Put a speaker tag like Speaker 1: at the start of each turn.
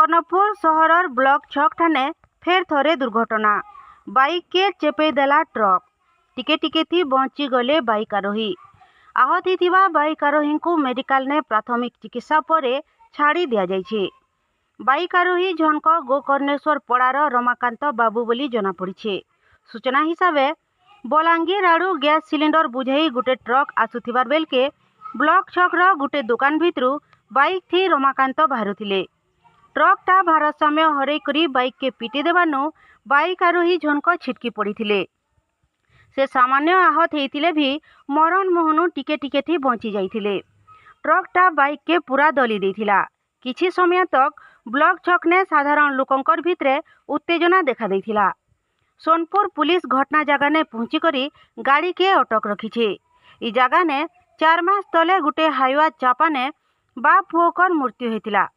Speaker 1: Karanpur सहरर block छक ठाने फेर थरे दुर्घटना। बाइक के चेपेदेला ट्रक। टिके टिके थी बंची गले बाइक आरोही। आहत होइथिबा बाइक आरोही को मेडिकल ने प्राथमिक चिकित्सा पर छाड़ी दिया जाइछे। बाइक आरोही जनक गोकर्णेश्वर पड़ार रमाकांत बाबू बोली जना पड़िछे। सूचना हिसाबे बलांगीर आड़ू गैस सिलिंडर बुझेई गुटे ट्रक आसुथिबार बेलके ब्लॉक छक्र गुटे दुकान भितरू बाइक थी रमाकांत बाहरुथिले। ट्रकटा भारसाम्य हरई करी बाइक के पिटी देवानु बाइक आरोही जनक छिटकी पड़िथिले। से सामान्य आहत होइथिले भी मरण मोहनु टिके टिके थी बंची जाइथिले। ट्रकटा बाइक के पूरा दली देथिला। किछि समय तक ब्लॉक छक ने साधारण लोकंकर भितरे उत्तेजना देखा देथिला। सोनपुर पुलिस घटना जगह ने पहुंची करी गाड़ी के अटक रखीछे। इ जगह ने 4 मास तले गुटे हाईवा चापाने बाप पुओकर मृत्यु होइतिला।